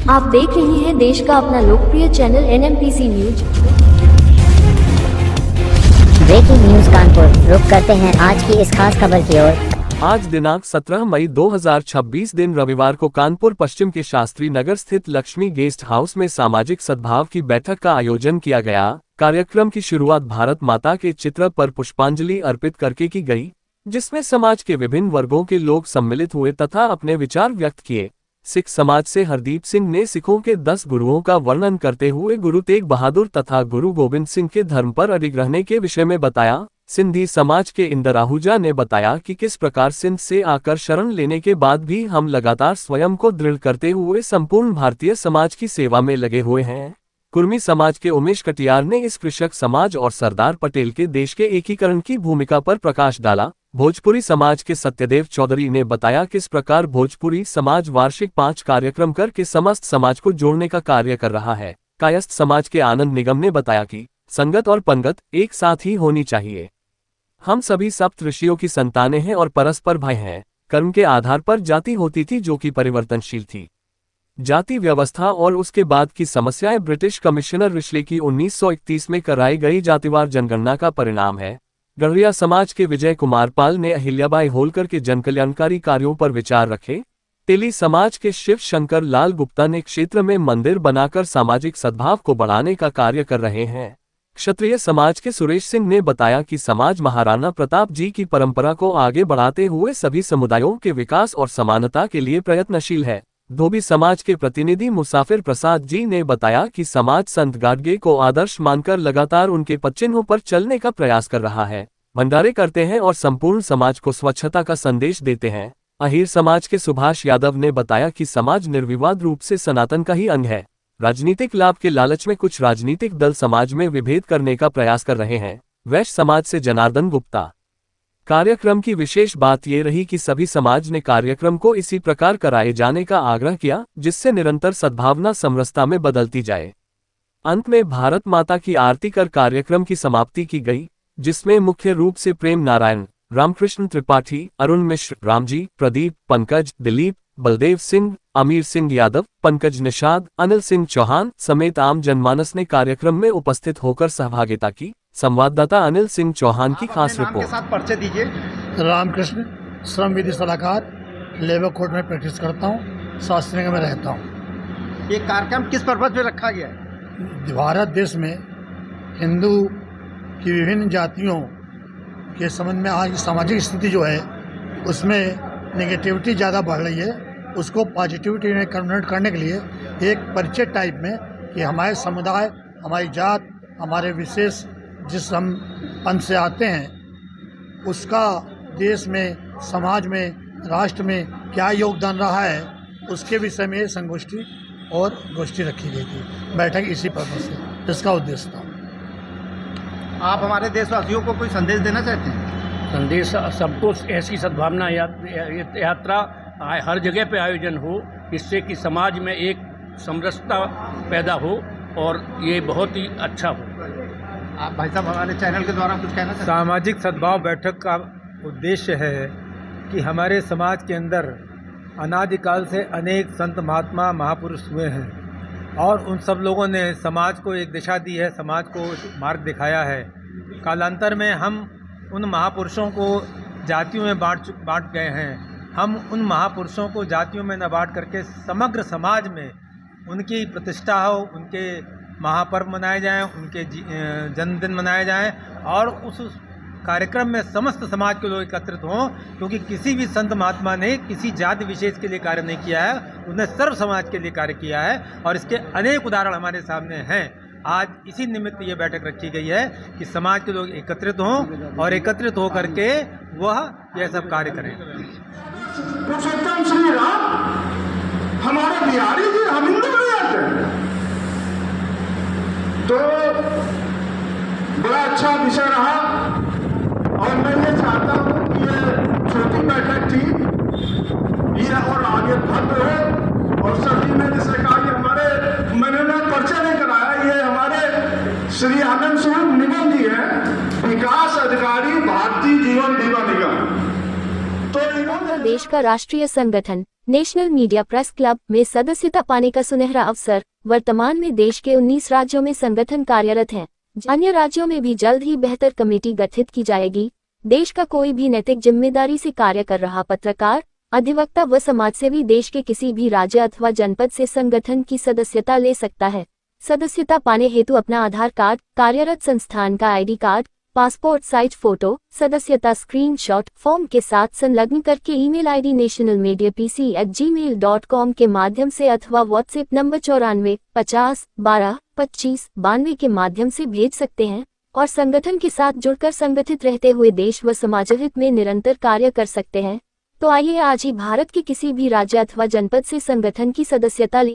आप देख रहे हैं देश का अपना लोकप्रिय channel NMPC news. Breaking news Kanpur. रुक करते हैं आज की इस खास खबर की ओर। आज दिनांक 17 मई 2026 दिन रविवार को कानपुर पश्चिम के शास्त्री नगर स्थित लक्ष्मी गेस्ट हाउस में सामाजिक सद्भाव की बैठक का आयोजन किया गया। कार्यक्रम की शुरुआत भारत माता के चित्र पर पुष्पांजलि अर्पित करके की गई, जिसमें समाज के विभिन्न वर्गों के लोग सम्मिलित हुए तथा अपने विचार व्यक्त किए। सिख समाज से हरदीप सिंह ने सिखों के 10 गुरुओं का वर्णन करते हुए गुरु तेग बहादुर तथा गुरु गोविंद सिंह के धर्म पर अडिग रहने के विषय में बताया। सिंधी समाज के इंदर आहूजा ने बताया कि किस प्रकार सिंध से आकर शरण लेने के बाद भी हम लगातार स्वयं को दृढ़ करते हुए संपूर्ण भारतीय समाज की सेवा में लगे हुए हैं। कुर्मी समाज के उमेश कटियार ने इस कृषक समाज और सरदार पटेल के देश के एकीकरण की भूमिका पर प्रकाश डाला। भोजपुरी समाज के सत्यदेव चौधरी ने बताया किस प्रकार भोजपुरी समाज वार्षिक 5 कार्यक्रम करके समस्त समाज को जोड़ने का कार्य कर रहा है। कायस्थ समाज के आनंद निगम ने बताया कि संगत और पंगत एक साथ ही होनी चाहिए। हम सभी सप्त ऋषियों की संतानें हैं और परस्पर भाई हैं। कर्म के आधार पर जाति होती थी जो कि परिवर्तनशील थी। जाति व्यवस्था और उसके बाद की समस्याएं ब्रिटिश कमिश्नर रिशले की 1931 में कराई गई जातिवार जनगणना का परिणाम है। गढ़िया समाज के विजय कुमार पाल ने अहिल्याबाई होलकर के जनकल्याणकारी कार्यों पर विचार रखे। तेली समाज के शिव शंकर लाल गुप्ता ने क्षेत्र में मंदिर बनाकर सामाजिक सद्भाव को बढ़ाने का कार्य कर रहे हैं। क्षत्रिय समाज के सुरेश सिंह ने बताया कि समाज महाराणा प्रताप जी की परंपरा को आगे बढ़ाते हुए सभी समुदायों के विकास और समानता के लिए प्रयत्नशील है। धोबी समाज के प्रतिनिधि मुसाफिर प्रसाद जी ने बताया कि समाज संत गाडगे को आदर्श मानकर लगातार उनके पदचिन्हों पर चलने का प्रयास कर रहा है। भंडारे करते हैं और संपूर्ण समाज को स्वच्छता का संदेश देते हैं। अहीर समाज के सुभाष यादव ने बताया कि समाज निर्विवाद रूप से सनातन का ही अंग है। राजनीतिक लाभ के लालच में कुछ राजनीतिक दल समाज में विभेद करने का प्रयास कर रहे हैं। वैश्य समाज से जनार्दन गुप्ता। कार्यक्रम की विशेष बात यह रही कि सभी समाज ने कार्यक्रम को इसी प्रकार कराए जाने का आग्रह किया, जिससे निरंतर सद्भावना समरसता में बदलती जाए। अंत में भारत माता की आरती कर कार्यक्रम की समाप्ति की गई, जिसमें मुख्य रूप से प्रेम नारायण, रामकृष्ण त्रिपाठी, अरुण मिश्र, रामजी, प्रदीप, पंकज, दिलीप, बलदेव सिंह, अमीर सिंह यादव, पंकज निषाद, अनिल सिंह चौहान समेत आम जनमानस ने कार्यक्रम में उपस्थित होकर सहभागिता की। संवाददाता अनिल सिंह चौहान की खास रिपोर्ट। साथ परिचय दीजिए। रामकृष्ण, श्रम विधि सलाहकार, लेबर कोर्ट में प्रैक्टिस करता हूँ, शास्त्री नगर में रहता हूँ। ये कार्यक्रम किस पर्पज पे रखा गया है? भारत देश में हिंदू की विभिन्न जातियों के संबंध में आज सामाजिक स्थिति जो है उसमें नेगेटिविटी ज़्यादा बढ़ रही है। उसको पॉजिटिविटी में कन्वर्ट करने के लिए एक परिचय टाइप में कि हमारे समुदाय, हमारी जात, हमारे विशेष जिस हम पंथ से आते हैं उसका देश में, समाज में, राष्ट्र में क्या योगदान रहा है, उसके विषय में संगोष्ठी और गोष्ठी रखी गई थी। बैठक इसी पर्पज से, इसका उद्देश्य था। आप हमारे देशवासियों को कोई संदेश देना चाहते हैं? संदेश सबको ऐसी सद्भावना यात्रा हर जगह पे आयोजन हो, इससे कि समाज में एक समरसता पैदा हो और ये बहुत ही अच्छा हो। आप भाई साहब हमारे चैनल के द्वारा कुछ कहना चाहते हैं? सामाजिक सद्भाव बैठक का उद्देश्य है कि हमारे समाज के अंदर अनादिकाल से अनेक संत महात्मा महापुरुष हुए हैं और उन सब लोगों ने समाज को एक दिशा दी है, समाज को मार्ग दिखाया है। कालांतर में हम उन महापुरुषों को जातियों में बांट गए हैं। हम उन महापुरुषों को जातियों में न बांट करके समग्र समाज में उनकी प्रतिष्ठा हो, उनके महापर्व मनाए जाएं, उनके जन्मदिन मनाए जाएं और उस कार्यक्रम में समस्त समाज के लोग एकत्रित हों, क्योंकि किसी भी संत महात्मा ने किसी जाति विशेष के लिए कार्य नहीं किया है, उन्हें सर्व समाज के लिए कार्य किया है और इसके अनेक उदाहरण हमारे सामने हैं। आज इसी निमित्त ये बैठक रखी गई है कि समाज के लोग एकत्रित हों और एकत्रित हो करके वह यह सब कार्य करें। पुरुषोत्तम श्री राम हमारे बिहारी जी, हम हिंदू नहीं आते तो बड़ा अच्छा विषय रहा और मैं ये चाहता हूं कि ये छोटी बैठक थी, ये और आगे भव्य हो और सभी ने जैसे कहा कि मैंने परिचय नहीं कराया, ये हमारे श्री आनंद स्वरूप निगम जी है, विकास अधिकारी भारतीय जीवन बीमा निगम, तो इन्होंने अथवा देश का राष्ट्रीय संगठन नेशनल मीडिया प्रेस क्लब में सदस्यता पाने का सुनहरा अवसर। वर्तमान में देश के 19 राज्यों में संगठन कार्यरत हैं। अन्य राज्यों में भी जल्द ही बेहतर कमेटी गठित की जाएगी। देश का कोई भी नैतिक जिम्मेदारी से कार्य कर रहा पत्रकार, अधिवक्ता व समाजसेवी देश के किसी भी राज्य अथवा जनपद से संगठन की सदस्यता ले सकता है। सदस्यता पाने हेतु अपना आधार कार्ड, कार्यरत संस्थान का ID card, passport size photo, सदस्यता स्क्रीनशॉट फॉर्म के साथ संलग्न करके ईमेल ID nationalmediapc@gmail.com के माध्यम से अथवा व्हाट्सएप नंबर 94 50 12 25 92 के माध्यम से भेज सकते हैं और संगठन के साथ जुड़कर संगठित रहते हुए देश व समाजहित में निरंतर कार्य कर सकते हैं। तो आइए आज ही भारत के किसी भी राज्य अथवा जनपद से संगठन की सदस्यता लें।